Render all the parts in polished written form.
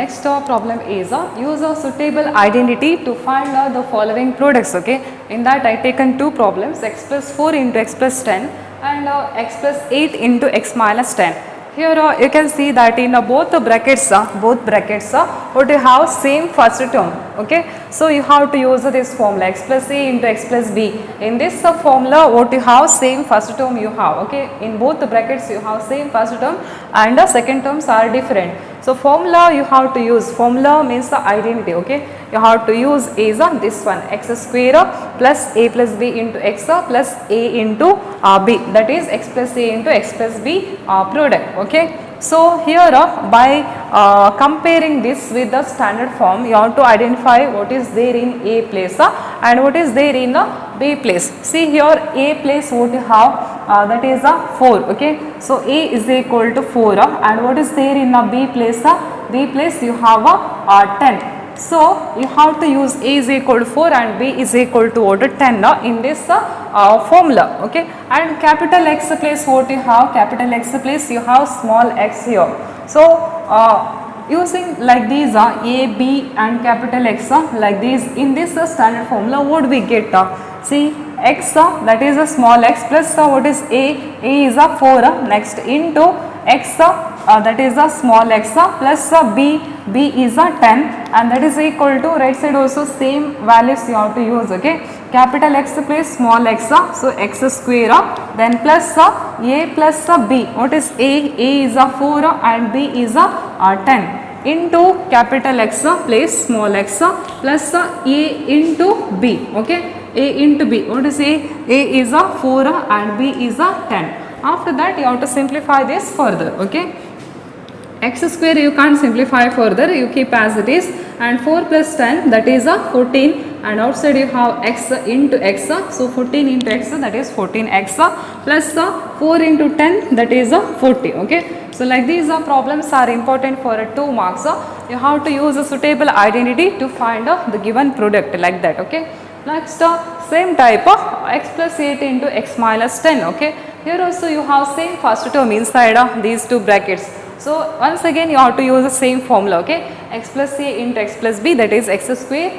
next problem is use a suitable identity to find the following products. Okay, in that I taken two problems, x plus 4 into x plus 10 and x plus 8 into x minus 10. Here you can see that in both brackets what you have same first term. Okay, so you have to use this formula x plus a into x plus b. In this formula what you have same first term you have. Okay, in both the brackets you have same first term and the second terms are different. So formula you have to use, formula means the identity. Okay, you have to use is this one, x square plus a plus b into x plus a into b, that is x plus a into x plus b product. Okay, so here by comparing this with the standard form, you have to identify what is there in a place and what is there in b place. See here a place what you have, that is 4. Okay, so a is equal to 4 and what is there in b place? B place you have 10. So you have to use a is equal to 4 and b is equal to what? 10 in this formula. Okay, and capital X place what you have? Capital X place you have small x here. So using like these a, b and capital X like these, in this standard formula what we get? See x that is a small x plus what is a is a 4 next into x that is a small x plus b is a 10 and that is equal to right side also same values you have to use. Okay, capital X place small x, so x square then plus a plus b, what is a is a 4 and b is a 10 into capital X place small x plus a into b. Okay, a into b, what is a is a 4 and b is a 10. After that you have to simplify this further. Okay, x square you can't simplify further, you keep as it is, and 4 plus 10 that is a 14 and outside you have x into x, so 14 into x that is 14x plus 4 into 10 that is 40. Okay, so like these problems are important for 2 marks. You have to use a suitable identity to find the given product like that. Okay, next same type x plus 8 into x minus 10. Okay, here also you have same first term inside these two brackets. So once again you have to use the same formula. Okay, x plus a into x plus b, that is x square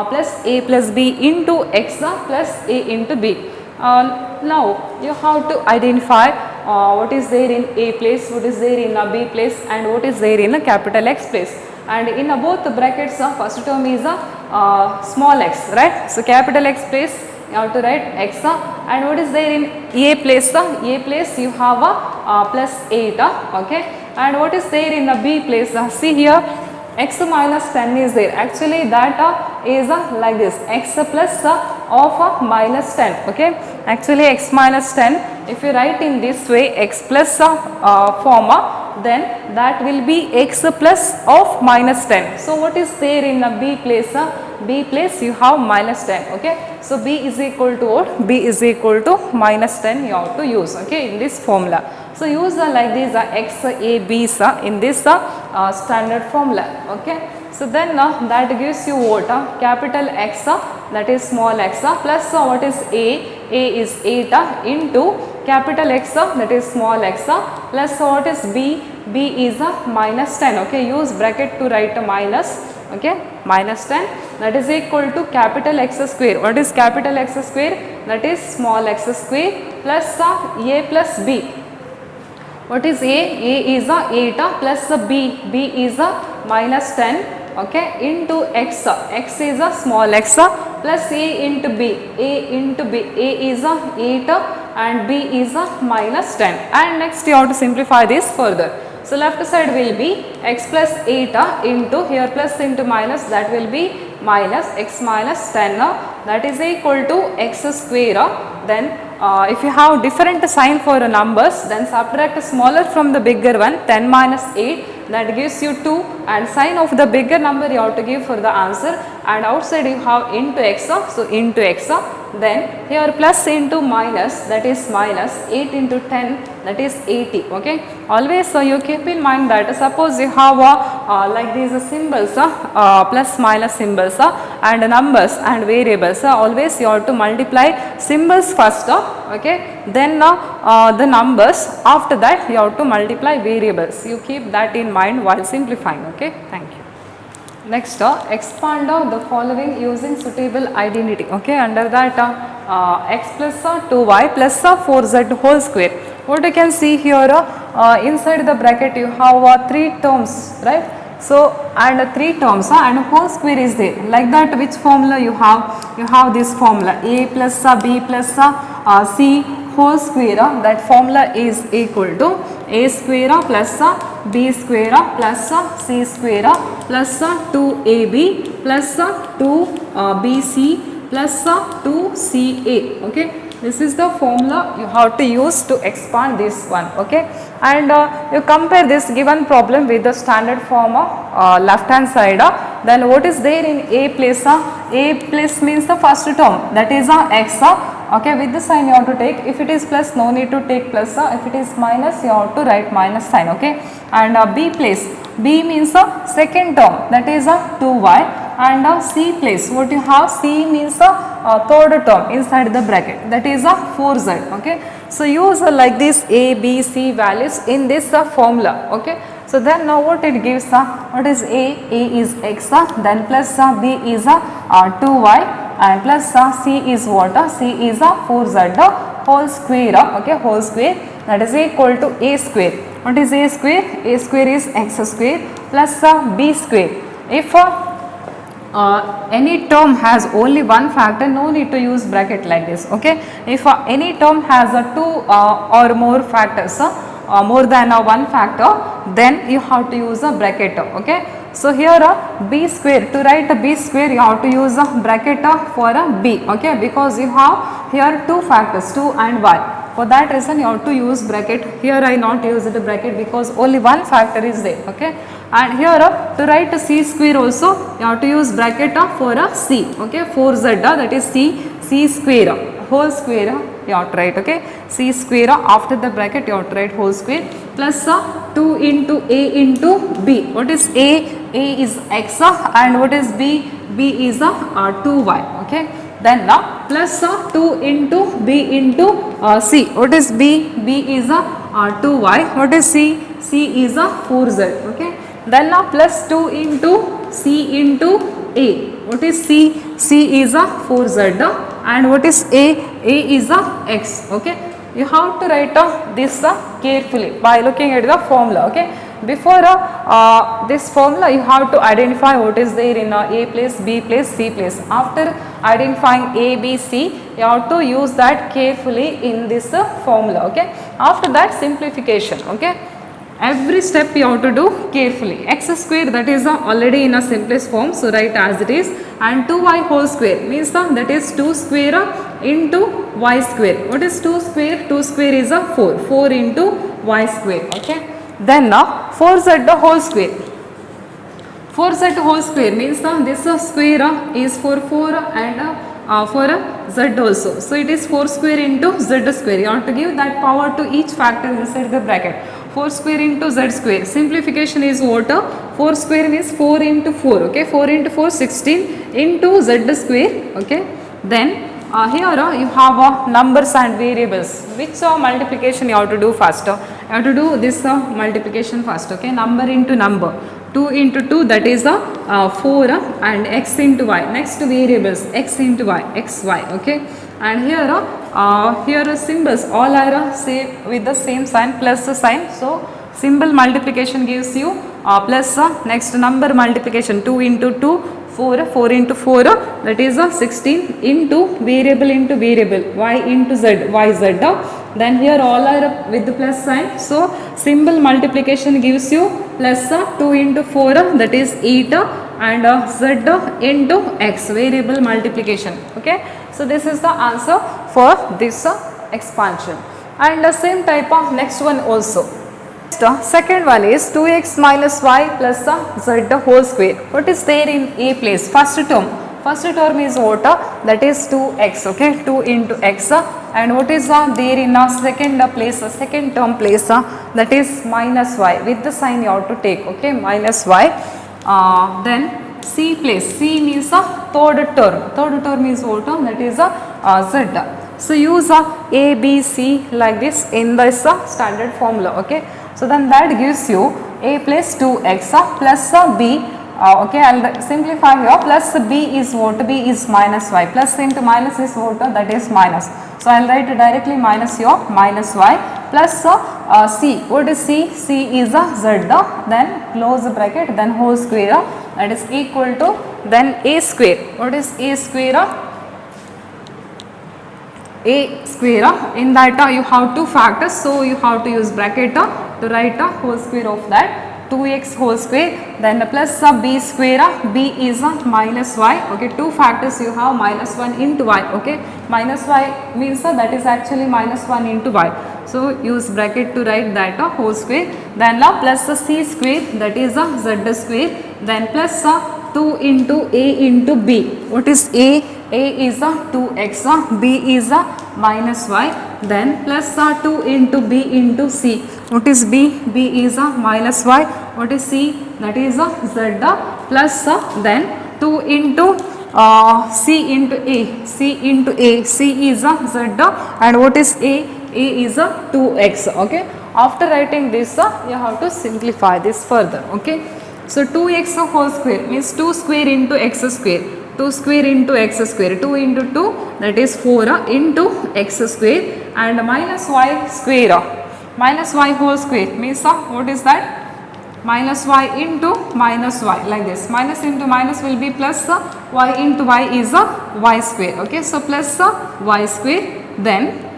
plus a plus b into x plus a into b. Now you have to identify what is there in a place, what is there in a b place and what is there in a capital X place. And in both the brackets first term is a small x, right? So capital X place you have to write x and what is there in a place? A place you have a plus 8. Okay, and what is there in the b place? See here x minus 10 is there, actually that is like this, x plus of minus 10. Okay, actually x minus 10 if you write in this way x plus form, then that will be x plus of minus 10. So what is there in the b place? B place you have minus 10. Okay, so b is equal to what? B is equal to minus 10 you have to use. Okay, in this formula. So use like these x, a, b's in this standard formula. Okay, so then that gives you what? Capital X that is small x plus what is a is 8 into capital X that is small x plus what is b is minus 10. Okay, use bracket to write a minus. Okay, minus 10 that is equal to capital X square. What is capital X square? That is small x square plus a plus b. What is a? A is 8 plus b is minus 10. Okay, into x, x is a small x plus a into b, a is 8 and b is minus 10. And next you have to simplify this further. So left side will be x plus 8 into here plus into minus, that will be minus x minus 10 that is equal to x square. Then if you have different sign for numbers, then subtract smaller from the bigger one, 10 minus 8 that gives you 2 and sign of the bigger number you have to give for the answer, and outside you have into x, so into x, then here plus into minus, that is minus 8 into 10 that is 80. Okay, always you keep in mind that suppose you have like these symbols plus minus symbols and numbers and variables, always you have to multiply symbols first. Okay, then the numbers, after that you have to multiply variables. You keep that in mind while simplifying. Okay, thank you. Next, expand the following using suitable identity. Okay, under that x plus 2y plus 4z whole square. What you can see here, inside the bracket you have 3 terms, right? So, and 3 terms and whole square is there. Like that, which formula you have? You have this formula a plus b plus c whole square. That formula is equal to a square plus b square plus c square plus 2ab plus 2bc plus 2ca. Okay, this is the formula you have to use to expand this one. Okay, and you compare this given problem with the standard form of left hand side. Then what is there in a place? A place means the first term, that is x. Okay, with the sign you have to take. If it is plus, no need to take plus. If it is minus, you have to write minus sign. Okay, and b place, b means the second term, that is 2y, and c place, what you have, c means the third term inside the bracket, that is 4z. Okay, so use like this a b c values in this formula. Okay, so then now what it gives, what is a is x, then plus b is 2y, and plus c is what, c is 4z whole square. Okay, whole square, that is equal to a square. What is a square? A square is x square plus b square. If any term has only one factor, no need to use bracket like this. Okay, if any term has two or more factors, more than one factor, then you have to use a bracket. Okay, so here b square, to write b square you have to use a bracket for a b. Okay, because you have here two factors, 2 and y. For that reason you have to use bracket. Here I not use the bracket because only one factor is there. Okay, and here to write c square also you have to use bracket for a c. Okay, 4z, that is c square whole square you have to write. Okay, c square, after the bracket you have to write whole square plus 2 into a into b. What is a? A is x, and what is b? B is 2y. Okay, then plus 2 into b into c. What is b? B is 2y. What is c? C is 4z. Okay, then plus 2 into c into a. What is c? C is 4z, and what is a? A is x. Okay, you have to write this carefully by looking at the formula. Okay, before this formula you have to identify what is there in a place, b place, c place. After identifying a, b, c, you have to use that carefully in this formula. Okay, after that simplification. Okay, every step you have to do carefully. X square, that is already in a simplest form, so write as it is, and 2y whole square means that is 2 square into y square. What is 2 square? 2 square is 4, 4 into y square. Okay, then 4z whole square. 4z whole square means this square is for 4 and for z also. So it is 4 square into z square. You have to give that power to each factor inside the bracket. 4 square into z square. Simplification is what? 4 square is 4 into 4. Okay, 4 into 4, 16 into z square. Okay, then here you have numbers and variables. Which multiplication you have to do first? You have to do this multiplication first. Okay, number into number. 2 into 2, that is 4 and x into y. Next variables, x into y, x, y. Okay, and here here symbols all are same with the same sign, plus sign. So symbol multiplication gives you plus. Next number multiplication, 2 into 2, 4, 4 into 4, that is 16 into variable y into z, yz. Then here all are with the plus sign. So symbol multiplication gives you plus 2 into 4, that is 8, and z into x, variable multiplication. Okay, so this is the answer for this expansion. And the same type of next one also. Second one is 2x minus y plus z whole square. What is there in a place? First term. First term is what? That is 2x. Okay, 2 into x. And what is there in second place? Second term place, that is minus y. With the sign you have to take. Okay, minus y. Then c place. C means third term. Third term means what? That is z. So use a, b, c like this in this standard formula. Okay, so then that gives you a plus 2x plus b Okay, I'll simplify here. Plus b is what? B is minus y. Plus into minus is what? That is minus. So I'll write directly minus here, minus y plus c. What is c? C is a z. Then close bracket, then whole square, that is equal to then a square. What is a square? A square. In that you have two factors, so you have to use bracket to write a whole square of that. 2x whole square, then plus b square. B is minus y. Okay, two factors you have, minus 1 into y. Okay, minus y means that is actually minus 1 into y. So use bracket to write that whole square. Then plus c square, that is z square. Then plus 2 into a into b. What is a? A is 2x, b is minus y. Then plus 2 into b into c. What is b? B is minus y. What is c? That is z plus then 2 into c into a. C into a. C is z and what is a? A is 2x. Okay. After writing this, you have to simplify this further. Okay. So 2x whole square means 2 square into x square. 2 square into x square, 2 into 2, that is 4 into x square, and minus y square, minus y whole square means what is that? Minus y into minus y, like this. Minus into minus will be plus, y into y is y square. Okay, so plus y square, then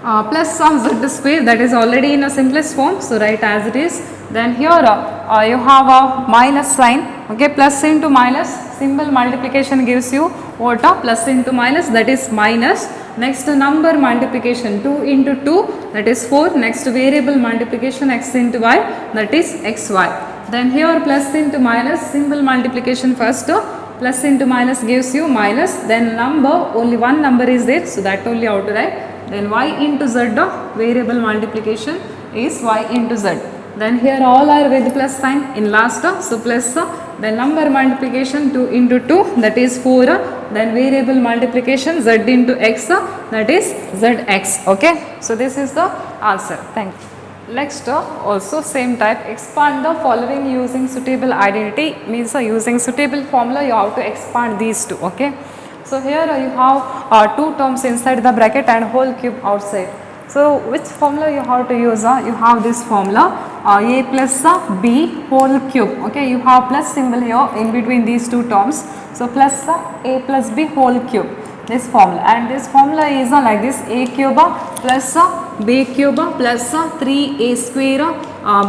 plus z square, that is already in a simplest form, so write as it is. Then here you have a minus sign. Okay, plus into minus, symbol multiplication gives you what? Plus into minus, that is minus. Next number multiplication, 2 into 2, that is 4. Next variable multiplication, x into y, that is xy. Then here plus into minus, symbol multiplication first, plus into minus gives you minus. Then number, only one number is there, so that only how to write. Then y into z, variable multiplication is y into z. Then here all are with plus sign in last, so plus, then number multiplication 2 into 2, that is 4, then variable multiplication z into x, that is zx. Okay, so this is the answer. Thank you. Next also same type, expand the following using suitable identity, means using suitable formula you have to expand these two. Okay, so here you have two terms inside the bracket and whole cube outside. So which formula you have to use? You have this formula, a plus b whole cube. Okay, you have plus symbol here in between these two terms. So plus a plus b whole cube, this formula, and this formula is like this: a cube plus b cube plus 3a square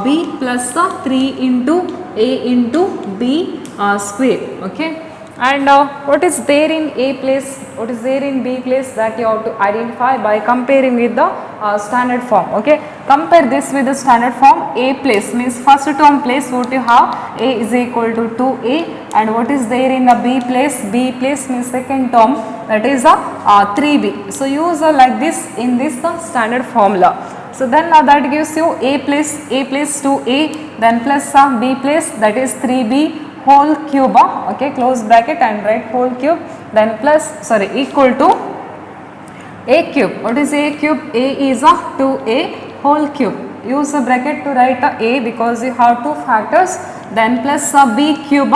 b plus 3 into a into b square. Okay. And what is there in a place, what is there in b place, that you have to identify by comparing with the standard form. Okay, compare this with the standard form. A place means first term place, what you have, a is equal to 2a, and what is there in the b place? B place means second term, that is 3b. So use like this in this standard formula. So then that gives you a place 2a, then plus b place, that is 3b whole cube. Okay, close bracket and write whole cube, then plus, sorry, equal to a cube. What is a cube? A is 2a whole cube. Use a bracket to write a because you have two factors. Then plus b cube.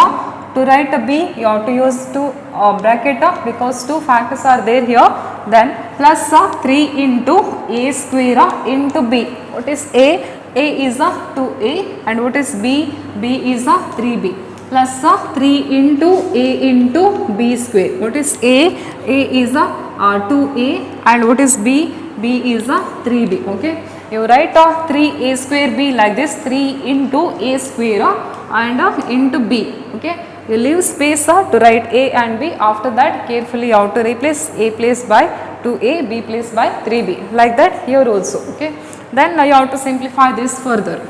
To write b you have to use two bracket because two factors are there here. Then plus 3 into a square into b. What is a? A is 2a, and what is b? B is 3b. Plus 3 into a into b square. What is a? A is 2a, and what is b? B is 3b. Okay, you write 3a square b like this: 3 into a square and into b. Okay, you leave space to write a and b. After that, carefully you have to replace a place by 2a, b place by 3b, like that here also. Okay, then you have to simplify this further.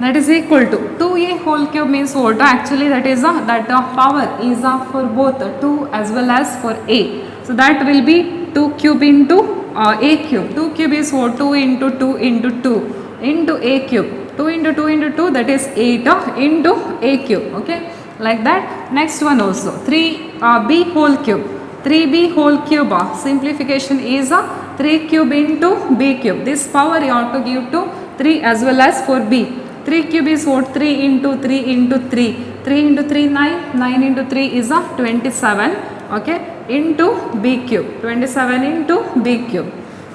That is equal to 2a whole cube means what? Actually that is that power is for both 2 as well as for a. So that will be 2 cube into a cube. 2 cube is what? 2 into 2 into 2 into a cube. 2 into 2 into 2, that is 8 into a cube. Okay, like that. Next one also 3b whole cube. 3b whole cube, simplification is 3 cube into b cube. This power you have to give to 3 as well as for b. 3 cube is what? 3 into 3 into 3. 3 into 3 9. 9 into 3 is a 27. Okay, into b cube. 27 into b cube.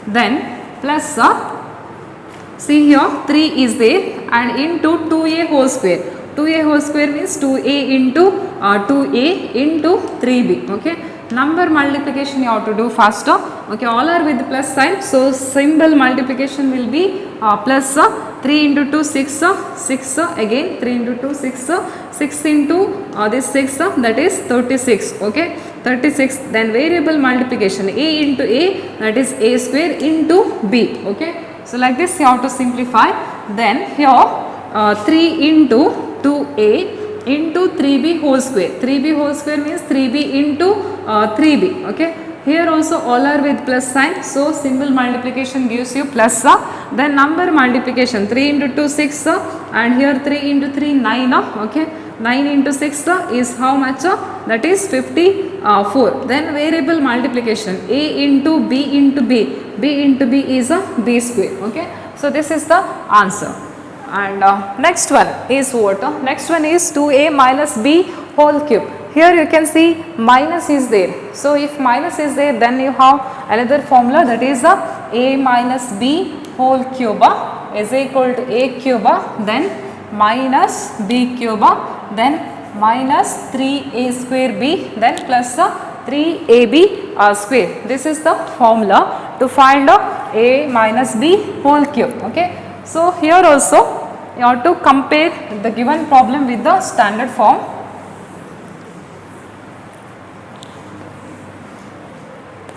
Then plus see here 3 is there and into 2a whole square. 2a whole square means 2a into 2a into 3b. Okay, number multiplication you have to do faster. Okay, all are with plus sign, so symbol multiplication will be plus 3 into 2 6 6 again 3 into 2 6 6 into this 6 that is 36. Okay, 36. Then variable multiplication a into a, that is a square into b. Okay, so like this you have to simplify. Then here 3 into 2a into 3b whole square. 3b whole square means 3b into 3b. Okay, here also all are with plus sign, so symbol multiplication gives you plus. Then number multiplication 3 into 2 6 and here 3 into 3 9. Okay, 9 into 6 is how much? That is 54. Then variable multiplication a into b into b. B into b is a b square. Okay, so this is the answer. And next one is what? Next one is 2a minus b whole cube. Here you can see minus is there. So if minus is there, then you have another formula, that is a minus b whole cube is equal to a cube then minus b cube then minus 3a square b then plus 3ab square. This is the formula to find a minus b whole cube. Okay, so here also you have to compare the given problem with the standard form.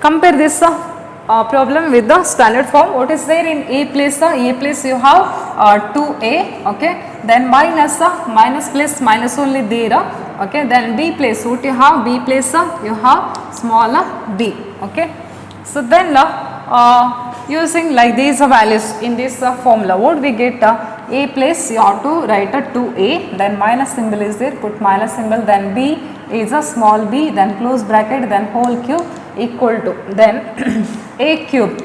Compare this problem with the standard form. What is there in a place? A place you have 2a. Okay, then minus minus plus minus only there. Okay, then b place what you have? B place you have small b. Okay, so then using like these values in this formula, what we get? A place you have to write a 2a, then minus symbol is there, put minus symbol, then b is a small b, then close bracket, then whole cube equal to, then a cube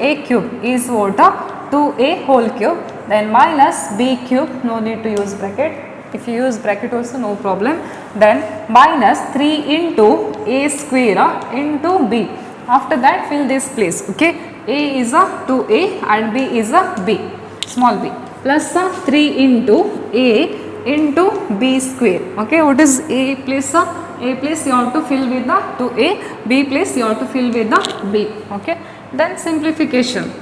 is what? 2a whole cube, then minus b cube, no need to use bracket, if you use bracket also no problem, then minus 3 into a square into b. After that fill this place. Okay, a is a 2a and b is a b, small b, plus 3 into a into b square. Okay, what is a place? A place you have to fill with the 2a, b place you have to fill with the b. Okay, then simplification.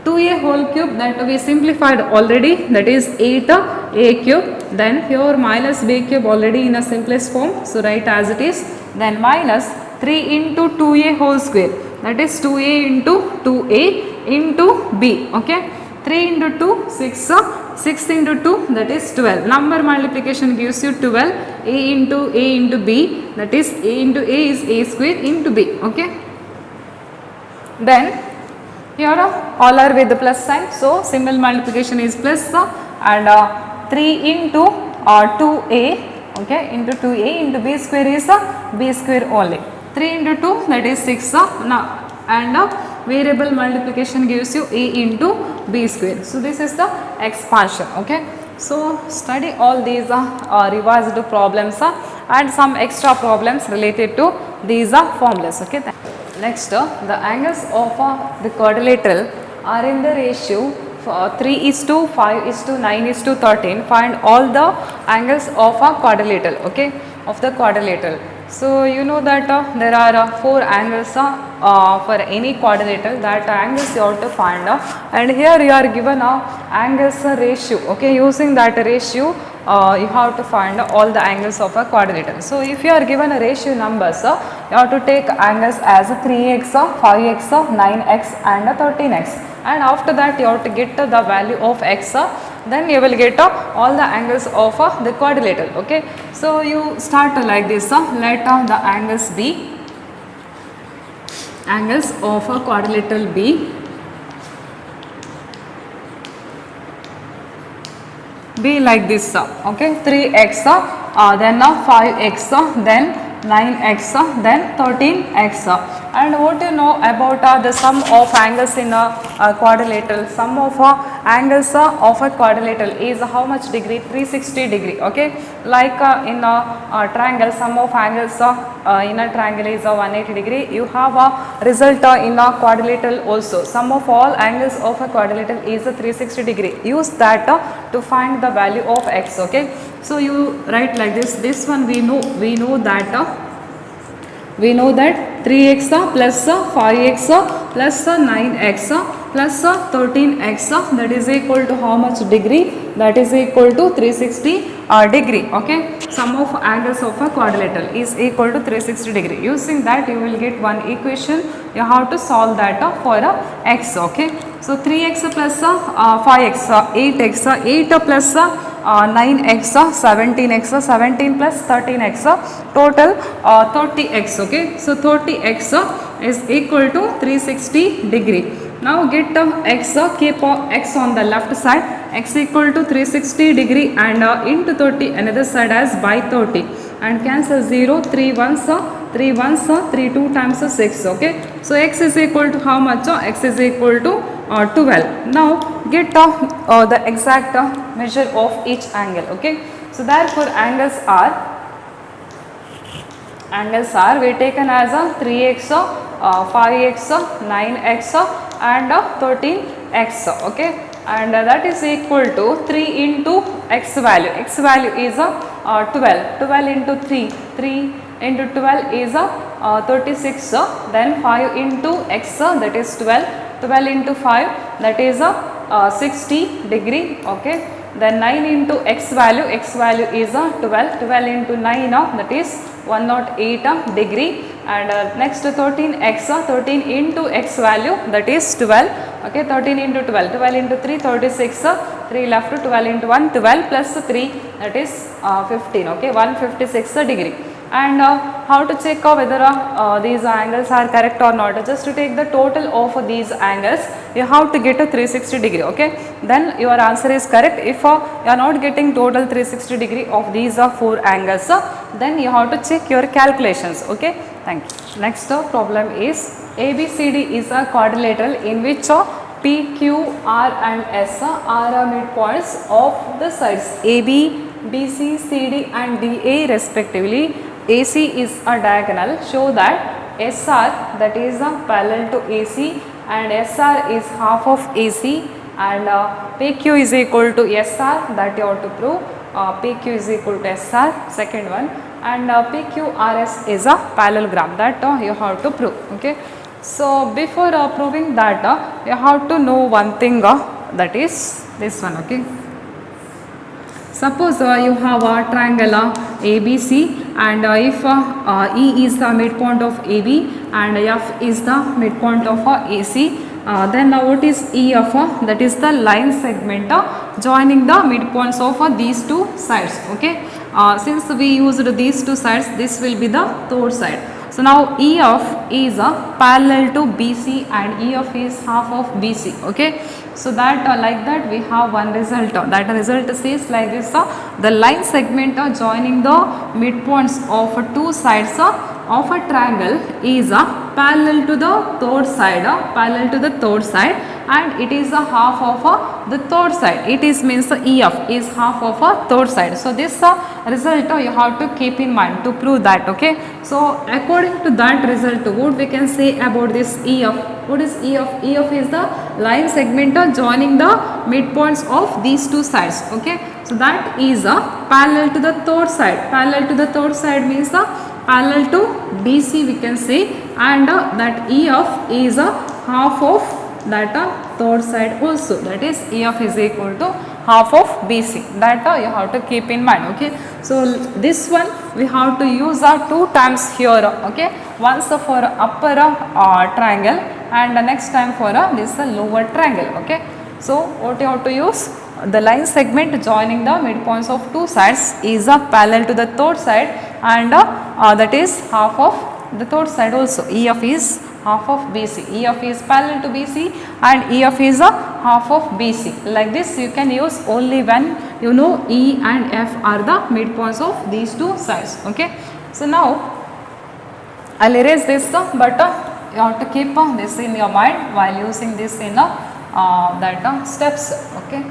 2a whole cube, that we simplified already, that is 8a cube, then here minus b cube already in a simplest form, so write as it is, then minus 3 into 2a whole square, that is 2a into 2a into b. Okay, 3 into 2 6, 6 into 2 that is 12. Number multiplication gives you 12. A into b, that is a into a is a square into b. Okay, then here all are with the plus sign, so symbol multiplication is plus and 3 into 2a, okay, into 2a into b square is b square only. 3 into 2 that is 6 now, and variable multiplication gives you a into b square. So this is the expansion. Okay, so study all these revised problems and some extra problems related to these formulas. Okay, next the angles of the quadrilateral are in the ratio 3:5:9:13. Find all the angles of a quadrilateral. Okay, of the quadrilateral. So you know that there are 4 angles for any quadrilateral. That angles you have to find and here you are given angles ratio. Okay, using that ratio you have to find all the angles of a quadrilateral. So if you are given a ratio numbers, you have to take angles as 3x, 5x, 9x and 13x, and after that you have to get the value of x, then you will get all the angles of the quadrilateral. Okay, so you start like this. Let the angles be angles of a quadrilateral be like this. Okay, 3x, then 5x, then 9x, then 13x. And what you know about the sum of angles in a quadrilateral? Sum of angles of a quadrilateral is how much degree? 360 degree. Okay, like in a triangle, sum of angles in a triangle is 180 degree. You have a result in a quadrilateral also. Sum of all angles of a quadrilateral is 360 degree. Use that to find the value of x. Okay, so you write like this. This one we know that 3x plus 5x plus 9x plus 13x that is equal to how much degree? That is equal to 360 degree. Okay, sum of angles of a quadrilateral is equal to 360 degree. Using that you will get one equation. You have to solve that for x. Okay, so 3x plus 5x 8x 8 plus 9x 17x 17 plus 13x total 30x. Okay, so 30x is equal to 360 degree. Now get x, keep x on the left side, x equal to 360 degree and into 30 another side as by 30 and cancel 0, 3 ones 3 ones 3 2 times 6. Okay, so x is equal to how much? X is equal to 12. Now get the exact measure of each angle. Okay, so therefore angles are we taken as 3x 5x 9x and 13x. Okay, and that is equal to 3 into x value. X value is 12 into 3 into 12 is 36, then 5 into x that is 12 into 5 that is 60 degree. Okay, then 9 into x value is 12 into 9 that is 108 degree, and next 13x 13 into x value that is 12. Okay, 13 into 12 into 3 36, 3 left, 12 into 1 12 plus 3 that is 15. Okay, 156 degree. And how to check whether these angles are correct or not? Just to take the total of these angles, you have to get a 360 degree. Okay, then your answer is correct. If you are not getting total 360 degree of these 4 angles, then you have to check your calculations. Okay, thank you. Next problem is ABCD is a quadrilateral in which P, Q, R and S are midpoints of the sides AB, BC, CD and DA respectively. AC is a diagonal. Show that SR, that is parallel to AC, and SR is half of AC, and PQ is equal to SR, that you have to prove. PQ is equal to SR, second one, and PQRS is a parallelogram, that you have to prove. Okay, so before proving that you have to know one thing, that is this one. Okay, suppose you have a triangle ABC, and if E is the midpoint of AB and F is the midpoint of AC, then what is E of? That is the line segment joining the midpoints of these two sides. Okay, since we used these two sides, this will be the third side. So now E of is parallel to BC and E of is half of BC. Okay, so that like that we have one result. That result says like this: the line segment joining the midpoints of two sides of a triangle is parallel to the third side, and it is a half of the third side. It is means E of is half of a third side. So this result you have to keep in mind to prove that. Okay, so according to that result, what we can say about this E of? What is E of? E of is the line segment joining the midpoints of these two sides. Okay, so that is parallel to the third side. Parallel to the third side means parallel to BC we can say, and that E of is half of that third side also, that is E of is equal to half of BC, that you have to keep in mind. Okay, so this one we have to use 2 times here. Okay, once for upper triangle and next time for this lower triangle. Okay, so what you have to use? The line segment joining the midpoints of two sides is parallel to the third side, and that is half of the third side also. E of is half of BC. E of is parallel to BC and E of is half of BC. Like this you can use only when you know E and F are the midpoints of these two sides. Okay, so now I'll erase this, but you have to keep this in your mind while using this in that steps. Okay.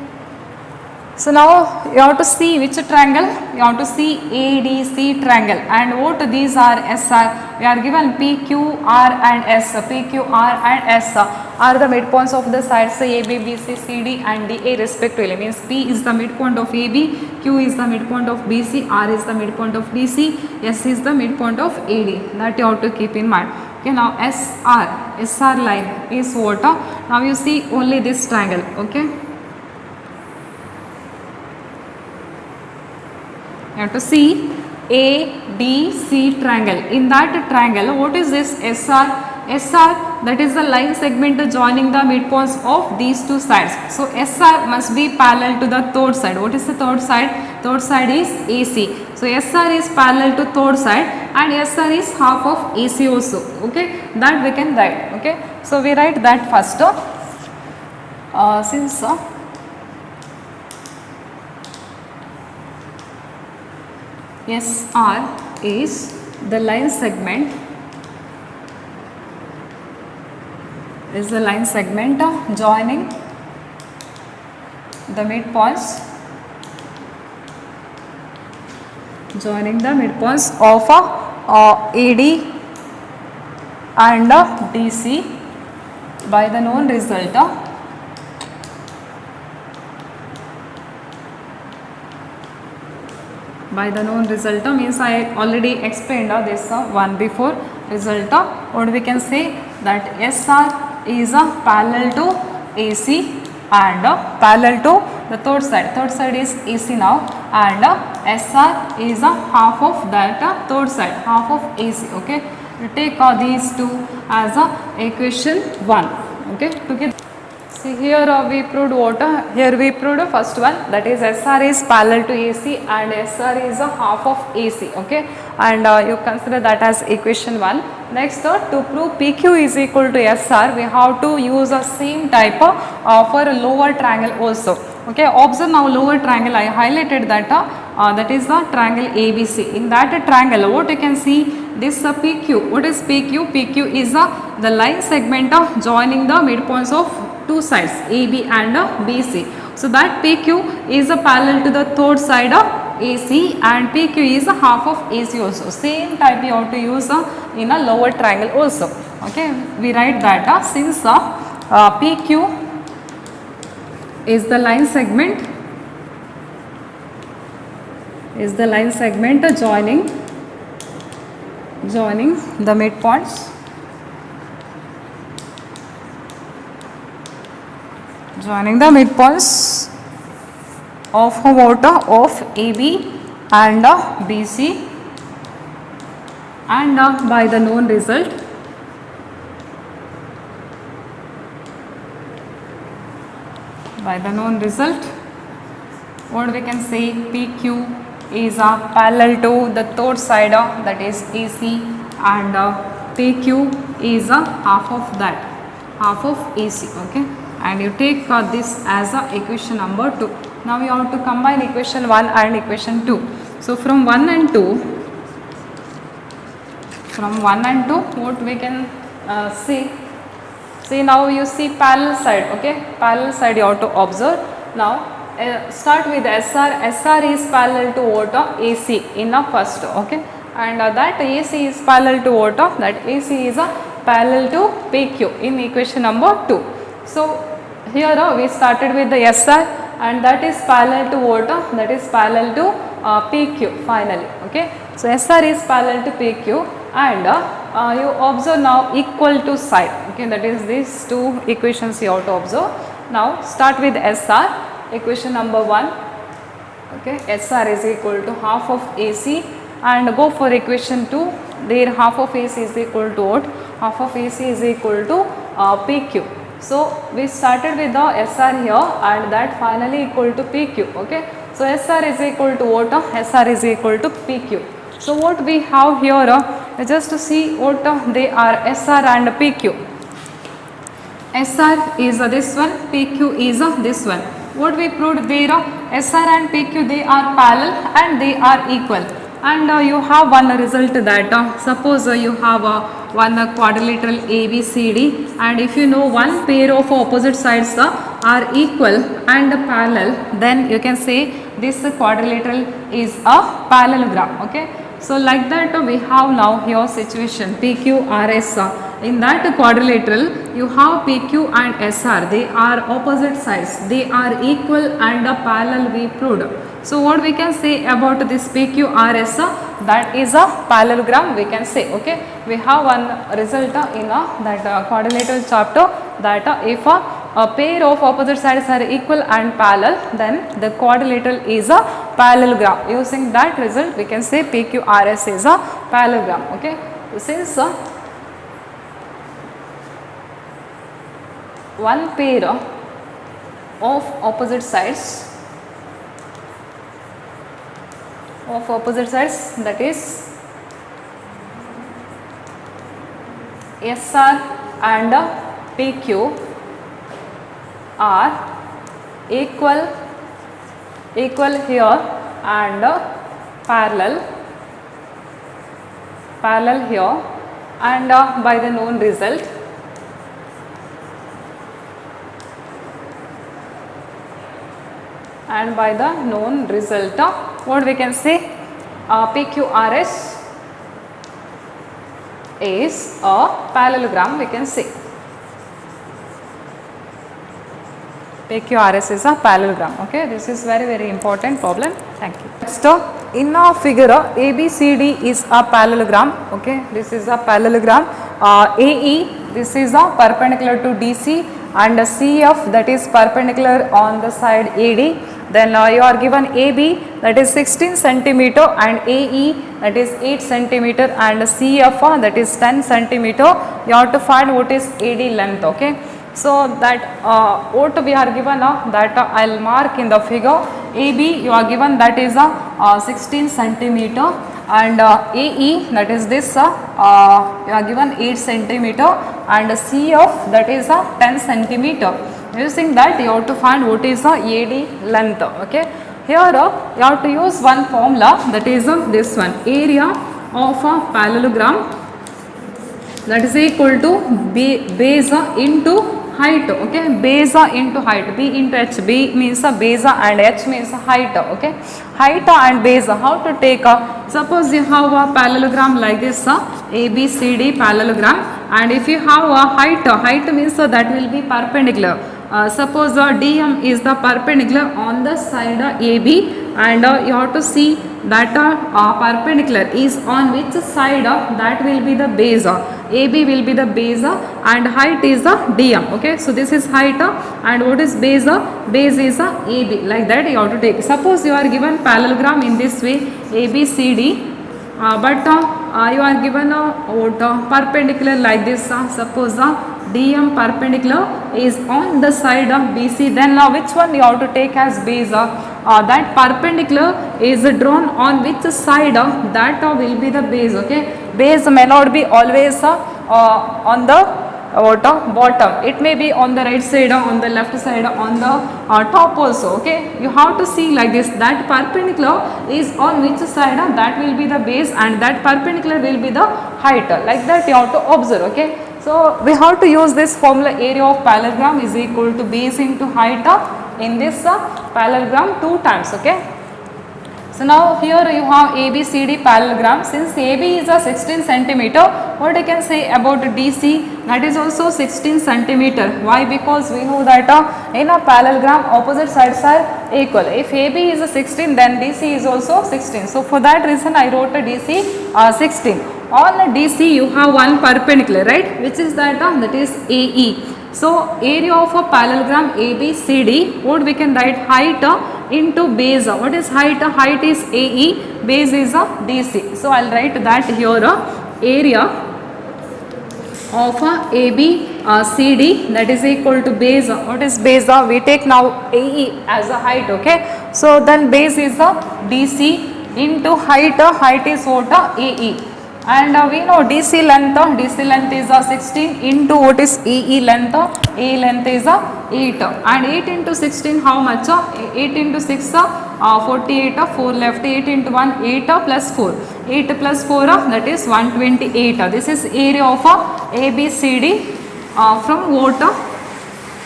So now you have to see which triangle, you have to see ADC triangle, and what these are SR, we are given PQR and S, PQR and S are the midpoints of the sides AB, BC, CD and DA respectively, means P is the midpoint of AB, Q is the midpoint of BC, R is the midpoint of DC, S is the midpoint of AD, that you have to keep in mind. Okay, now SR line is what? Now you see only this triangle, okay. You have to see ADC triangle. In that triangle, what is this SR? SR, that is the line segment joining the midpoints of these two sides. So SR must be parallel to the third side. What is the third side? Third side is AC. So SR is parallel to third side and SR is half of AC also. Okay, that we can write. Okay, so we write that first. Since SR is the line segment, joining the midpoints of AD and DC by the known result means I already explained this one before result. What we can say that SR is parallel to AC and parallel to the third side is AC now, and SR is half of that third side, half of AC. Okay, you take these two as equation 1. Okay, together. See here we proved what? Here we proved first one, that is SR is parallel to AC and SR is a half of AC. Okay, and you consider that as equation 1. Next to prove PQ is equal to SR, we have to use the same type for a lower triangle also. Okay, observe now lower triangle, I highlighted that that is the triangle ABC. In that triangle, what you can see, this PQ. What is PQ? PQ is the line segment joining the midpoints of two sides AB and BC. So that PQ is parallel to the third side of AC and PQ is half of AC also. Same type you have to use in a lower triangle also. Okay, we write that since PQ is the line segment joining the midpoints of water of AB and BC, and by the known result what we can say, PQ is parallel to the third side that is AC, and PQ is half of AC. Okay, and you take this as equation number 2. Now you have to combine equation 1 and equation 2. So from 1 and 2, what we can see now, you see parallel side. Okay, parallel side you have to observe. Now start with SR is parallel to what? AC in the first. Okay, and that AC is parallel to what? That AC is parallel to PQ in equation number 2. So here we started with the SR and that is parallel to what? That is parallel to PQ finally. Okay, so SR is parallel to PQ and you observe now equal to side. Okay, that is these two equations you have to observe. Now start with SR. Equation number 1, okay, SR is equal to half of AC, and go for equation 2, there half of AC is equal to what? Half of AC is equal to PQ. So we started with the SR here and that finally equal to PQ. Okay, so SR is equal to what? SR is equal to PQ. So what we have here, just to see what they are, SR and PQ. SR is this one, PQ is this one. What we proved there, SR and PQ, they are parallel and they are equal. and you have one result that suppose you have one quadrilateral ABCD, and if you know one pair of opposite sides are equal and parallel, then you can say this quadrilateral is a parallelogram. Okay, so like that we have now here situation PQRS. In that quadrilateral you have PQ and SR, they are opposite sides, they are equal and parallel, we proved. So what we can say about this PQRS, that is a parallelogram we can say. Okay, we have one result in that quadrilateral chapter, that if a pair of opposite sides are equal and parallel, then the quadrilateral is a parallelogram. Using that result we can say PQRS is a parallelogram. Okay, since one pair of opposite sides that is SR and PQ are equal here and parallel here, and by the known result what we can say, PQRS is a parallelogram we can say. PQRS is a parallelogram. Okay, this is very important problem. Thank you. Next, in a figure ABCD is a parallelogram. Okay, this is a parallelogram. AE, this is a perpendicular to DC, and CF, that is perpendicular on the side AD. Then you are given AB, that is 16 centimeter, and AE, that is 8 centimeter, and CF, that is 10 centimeter. You have to find what is AD length. Okay, so that what we are given that I will mark in the figure. AB you are given that is 16 centimeter, and AE, that is this you are given 8 centimeter, and CF, that is 10 centimeter. Using that you have to find what is the AD length. Okay, here you have to use one formula, that is this one, area of a parallelogram, that is equal to base into height. Okay, base into height, B into H. B means base and H means height. Okay, height and base, how to take suppose you have a parallelogram like this, ABCD parallelogram, and if you have a height means that will be perpendicular. Suppose DM is the perpendicular on the side AB, and you have to see that perpendicular is on which side that will be the base. AB will be the base and height is the DM. Okay, so this is height and what is base? Base is AB. Like that you have to take. Suppose you are given parallelogram in this way, ABCD, but you are given perpendicular like this. Suppose DM perpendicular is on the side of BC, then which one you have to take as base? That perpendicular is drawn on which side that will be the base. Okay, base may not be always on the bottom, it may be on the right side, on the left side, on the top also. Okay, you have to see like this, that perpendicular is on which side that will be the base, and that perpendicular will be the height. Like that you have to observe. Okay, so we have to use this formula, area of parallelogram is equal to base into height in this parallelogram 2 times. Okay, so now here you have ABCD parallelogram. Since AB is a 16 centimeter, what I can say about DC, that is also 16 centimeter. Why? Because we know that in a parallelogram opposite sides are equal. If AB is a 16, then DC is also 16. So for that reason I wrote a DC 16. On DC you have one perpendicular, right, which is that is AE. So area of a parallelogram ABCD, what we can write, height into base. What is height? Height is AE, base is DC. So I will write that here, area of ABCD, that is equal to base. What is base? We take now AE as a height. Okay, so then base is DC into height. Height is what? AE. And we know DC length is 16 into what is AE length, AE length is 8, and 8 into 16 how much? 8 into 6 48, 4 left, 8 into 1 8 plus 4, 8 plus 4 that is 128. This is area of ABCD from what?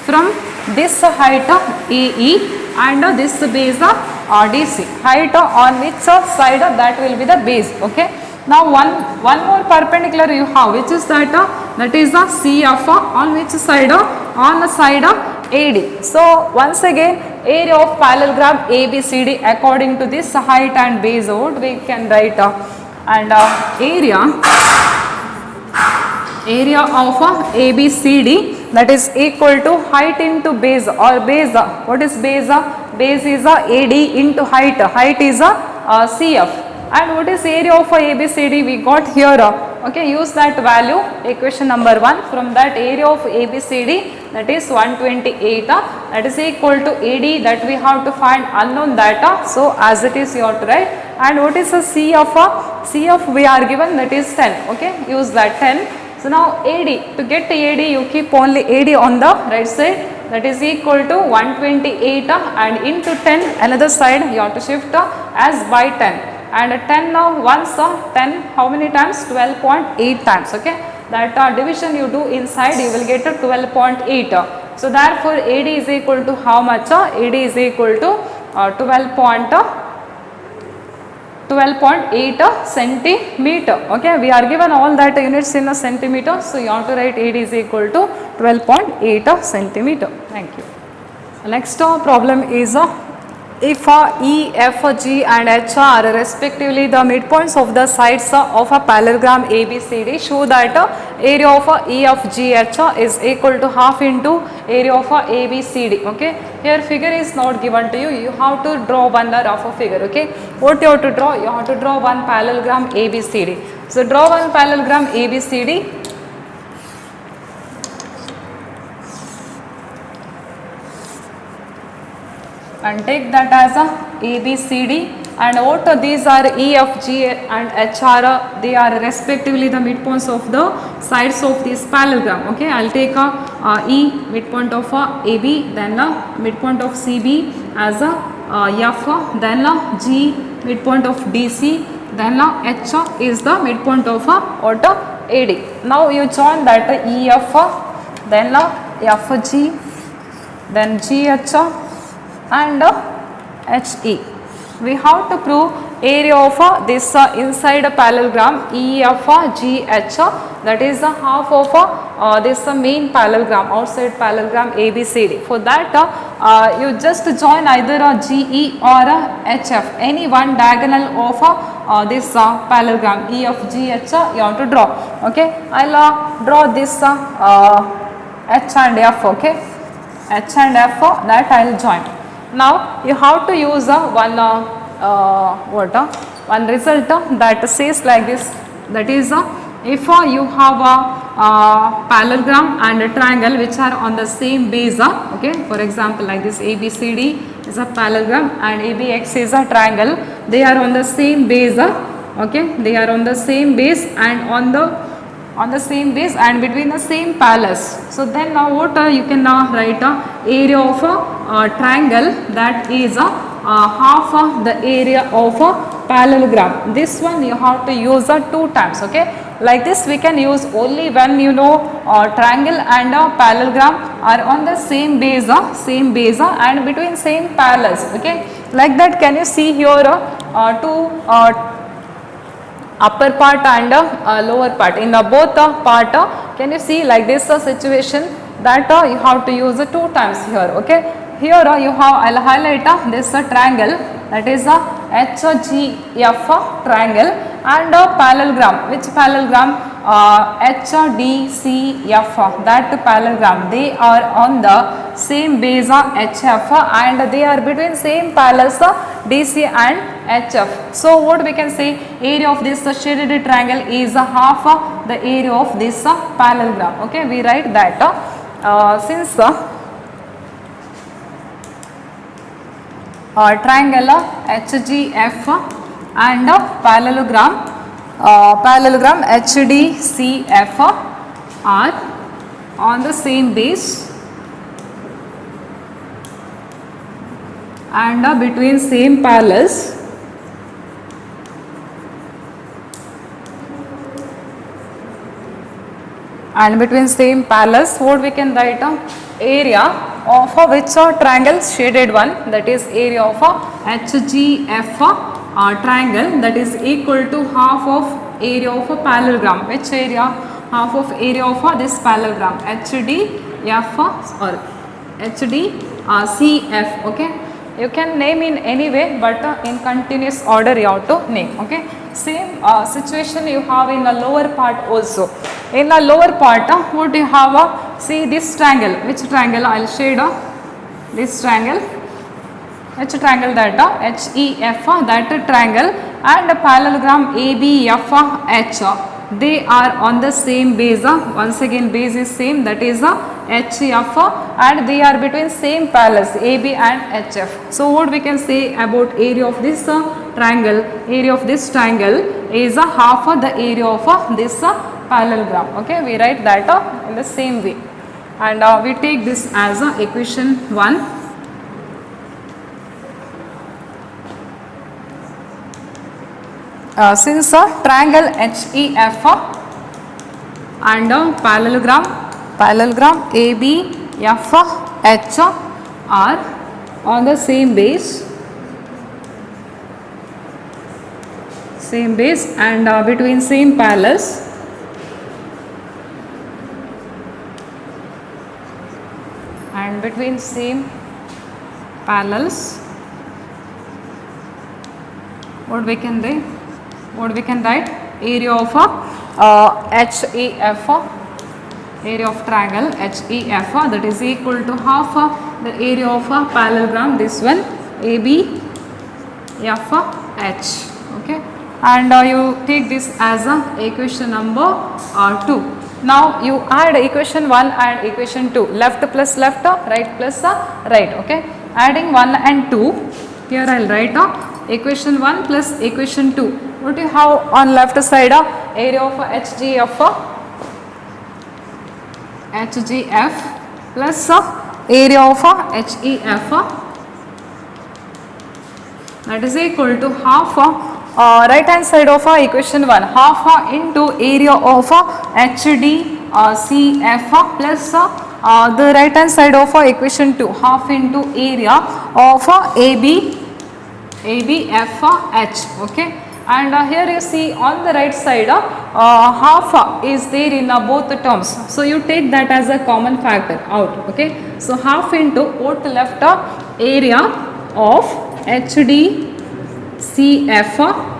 From this height AE and this base DC. Height on which side that will be the base. Okay. Now one more perpendicular you have, which is that is the CF on which side? On the side AD. So once again, area of parallelogram ABCD according to this height and base, what we can write and area of ABCD, that is equal to height into base, or base. What is base? Base is AD into height. Height is CF. And what is area of ABCD? We got here. Okay, use that value, equation number 1. From that area of ABCD, that is 128, that is equal to AD, that we have to find unknown data. So as it is, you have to write. And what is the CF we are given, that is 10. Okay, use that 10. So now AD, to get AD you keep only AD on the right side, that is equal to 128 and into 10 another side you have to shift as by 10. And 10 now once 10 how many times? 12.8 times. Okay, that division you do inside you will get 12.8. So therefore AD is equal to how much? AD is equal to 12.8 centimeter. Okay, we are given all that units in a centimeter, so you have to write AD is equal to 12.8 centimeter. Thank you. Next problem is if E, F, G and H are respectively the midpoints of the sides of a parallelogram ABCD, show that area of EFGH is equal to half into area of ABCD. Okay, here figure is not given to you, you have to draw one rough figure. Okay, what you have to draw? You have to draw one parallelogram ABCD. So draw one parallelogram ABCD. And take that as a ABCD, and what these are E, F, G and H are, they are respectively the midpoints of the sides of this parallelogram. Okay, I will take E midpoint of AB, then midpoint of CB as F, then G midpoint of DC, then H is the midpoint of what? AD. Now you join that EF, then FG, then GH and HE. We have to prove area of this inside a parallelogram EFGH, that is the half of this main parallelogram, outside parallelogram ABCD. For that you just join either a GE or a HF, any one diagonal of this parallelogram EFGH you have to draw. Okay, I will draw this H and F. Okay, H and F, that I will join. Now you have to use one result that says like this, that is if you have a parallelogram and a triangle which are on the same base, okay, for example like this ABCD is a parallelogram and ABX is a triangle, they are on the same base, okay, they are on the same base and on the same base and between the same parallels. So then now what you can write area of a triangle, that is half of the area of a parallelogram. This one you have to use 2 times. Okay, like this we can use only when you know triangle and parallelogram are on the same base and between same parallels. Okay, like that can you see here two upper part and lower part, in the both part can you see like this situation, that you have to use 2 times here. Okay, here you have, I will highlight this triangle, that is HGF triangle, and parallelogram, which parallelogram? HDCF, that parallelogram, they are on the same base HF and they are between same parallels DC and HF. So what we can say, area of this shaded triangle is half the area of this parallelogram. Okay, we write that since triangle HGF and parallelogram parallelogram HDCF are on the same base and between same parallels what we can write area of which triangle shaded one, that is area of HGF triangle, that is equal to half of area of a parallelogram. Which area? Half of area of this parallelogram HDF or HDCF. okay, you can name in any way, but in continuous order you have to name. Okay, same situation you have in the lower part also. In the lower part what you have, see this triangle. Which triangle? I will shade this triangle. Which triangle? that HEF, that triangle, and parallelogram ABFH, they are on the same base. Once again base is same, that is HF, and they are between same parallels AB and HF. So what we can say about area of this triangle? Area of this triangle is half of the area of this parallelogram. Okay, we write that in the same way, and we take this as equation 1. Since triangle HEF and parallelogram ABFH are on the same base and between same parallels, what we can do? What we can write? Area of HEF, area of triangle HEF, that is equal to half the area of parallelogram, this one ABFH. Okay, and you take this as equation number 2. Now you add equation 1 and equation 2, left plus left, right plus right. Okay, adding 1 and 2, here I will write equation 1 plus equation 2. What do you have on left side? Area of HGF plus area of HEF, that is equal to half right hand side of equation 1, half into area of HDCF plus the right hand side of equation 2, half into area of ABFH. okay, and here you see on the right side half is there in both the terms, so you take that as a common factor out. Okay, so half into what left area of HDCF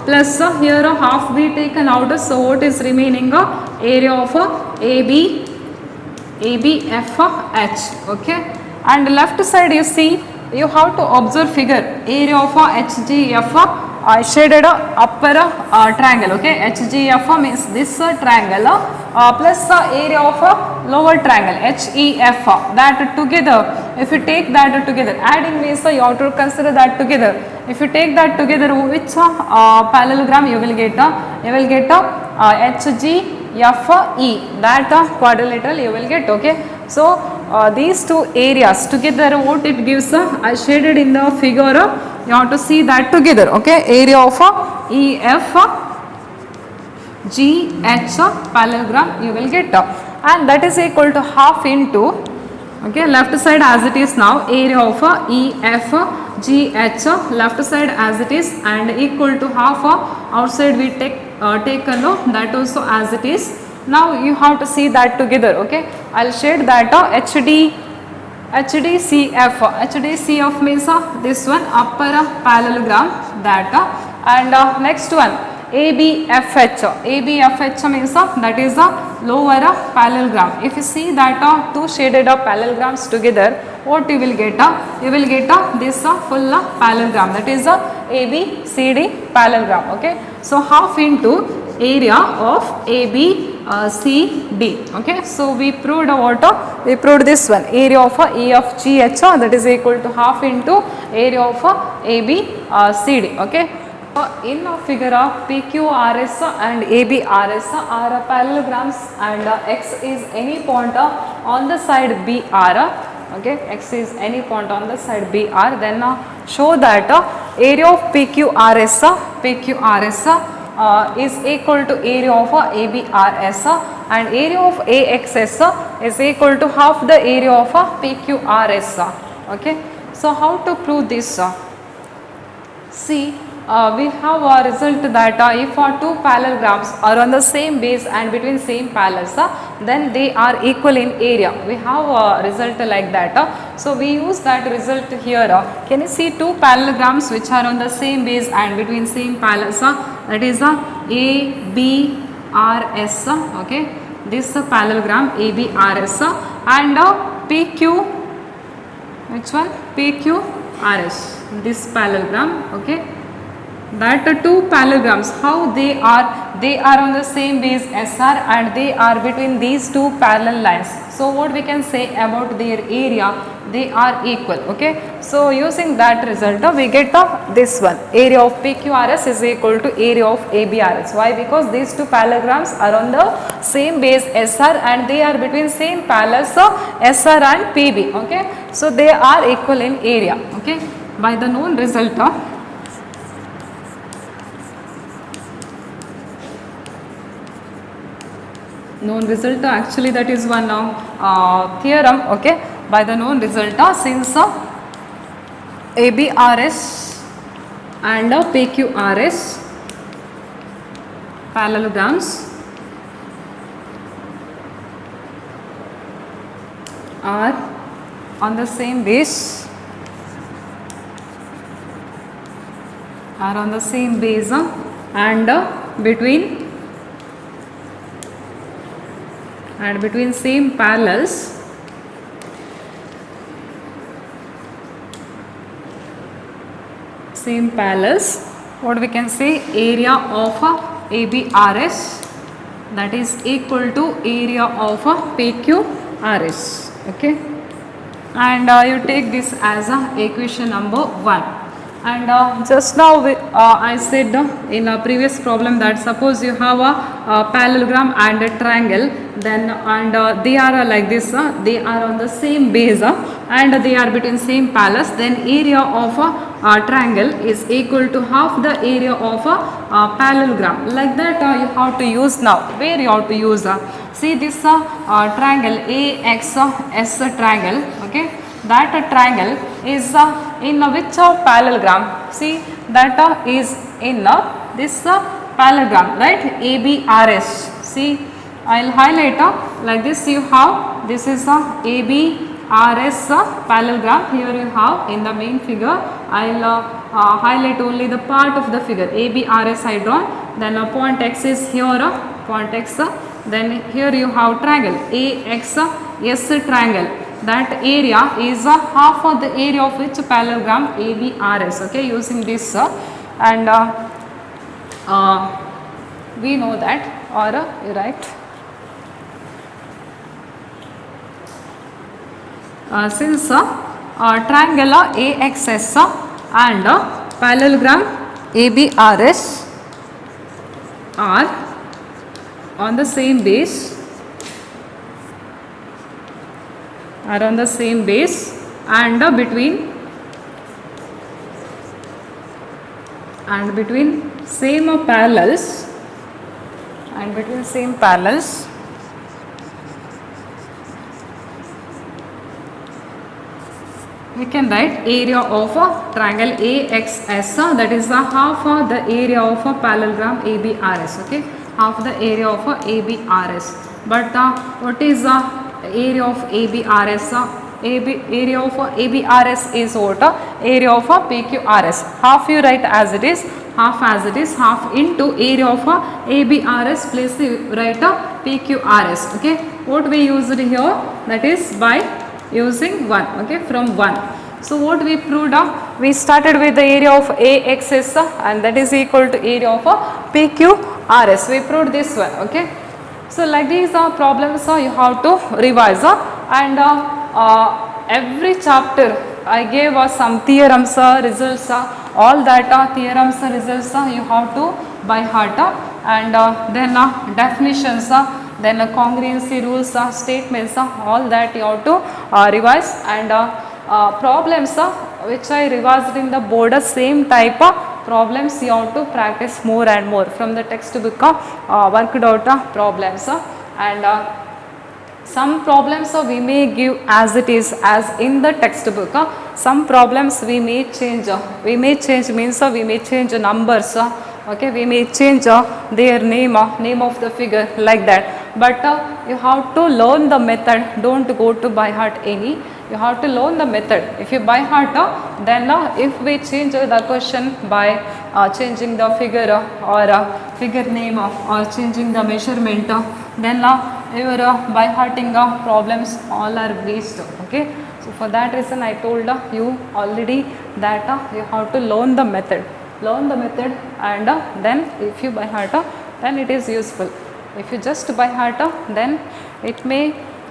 plus here half be taken out, so what is remaining? Area of ABFH. okay, and left side you see, you have to observe figure, area of HGF I shaded upper triangle. Okay, HGF means this triangle plus area of lower triangle HEF, that together, if you take that together, adding means you have to consider that together. If you take that together, which parallelogram you will get? You will get HGFE, that quadrilateral you will get. Okay, so these two areas together, what it gives? I shaded in the figure. You have to see that together. Okay, area of EFGH parallelogram you will get, and that is equal to half into, okay, left side as it is now, area of EFGH left side as it is, and equal to half outside we taken that also as it is. Now you have to see that together. Okay, I will shade that HDCF means this one upper parallelogram, that, and next one ABFH means that is the lower parallelogram. If you see that two shaded parallelograms together, what you will get? You will get this full parallelogram, that is ABCD parallelogram. Okay, so half into area of ABCD. Okay, so we proved what? We proved this one, area of EFGH, that is equal to half into area of ABCD. Okay, In a figure of PQRS and ABRS are parallelograms and X is any point on the side BR. Okay, X is any point on the side BR. Then show that area of PQRS is equal to area of ABRS and area of AXS is equal to half the area of PQRS. Okay, so how to prove this? See, we have a result that if two parallelograms are on the same base and between same parallels, then they are equal in area. We have a result like that. So we use that result here. Can you see two parallelograms which are on the same base and between same parallels? That is ABRS. Okay, this parallelogram ABRS and PQ. Which one? PQRS. This parallelogram. Okay. That two parallelograms, how they are on the same base SR and they are between these two parallel lines. So what we can say about their area, they are equal. Okay, so using that result we get this one, area of PQRS is equal to area of ABRS. Why? Because these two parallelograms are on the same base SR and they are between same parallels SR and PB. Okay, so they are equal in area. Okay, by the known result actually that is one theorem. Okay, by the known result since ABRS and PQRS parallelograms are on the same base and between same parallels what we can say, area of ABRS that is equal to area of PQRS. Okay, and you take this as equation number 1. And just now I said in a previous problem that suppose you have a parallelogram and a triangle, then and they are like this, they are on the same base and they are between same parallels, then area of a triangle is equal to half the area of a parallelogram. Like that you have to use now. Where you have to use? See this triangle AXS triangle. Okay, that triangle is in which parallelogram? See, that is in this parallelogram, right? ABRS. See, I will highlight like this. You have this is ABRS parallelogram. Here you have in the main figure. I will highlight only the part of the figure. ABRS I draw. Then point X is here. Point X. Then here you have triangle AXS triangle. That area is half of the area of which parallelogram ABRS. Okay, using this and we know that, or you write since triangle AXS and parallelogram ABRS are on the same base and between same parallels we can write area of a triangle AXS, that is half of the area of a parallelogram ABRS. Okay, half the area of a ABRS. But what is the area of ABRS? Area of ABRS is what? Area of PQRS. Half you write as it is, half into area of ABRS plus you write PQRS. Okay, what we used here, that is by using 1. Okay, from 1. So what we proved? We started with the area of AXS and that is equal to area of PQRS. We proved this one. Okay, so like these problems you have to revise and every chapter I gave some theorems, results all that theorems results you have to by heart, and then definitions, then congruency rules, statements, all that you have to revise, and problems which I revised in the board, same type of problems you have to practice more and more from the textbook, worked out problems, and some problems we may give as it is as in the textbook, some problems we may change, means we may change numbers, okay, we may change their name, name of the figure, like that, but you have to learn the method, don't go to by heart any, you have to learn the method. If you by heart, then if we change the question by changing the figure or figure name or changing the measurement, then your by hearting problems all are waste, okay. So for that reason I told you already that you have to learn the method, and then if you by heart, then it is useful. If you just by heart, then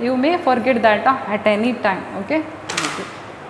you may forget that at any time, okay.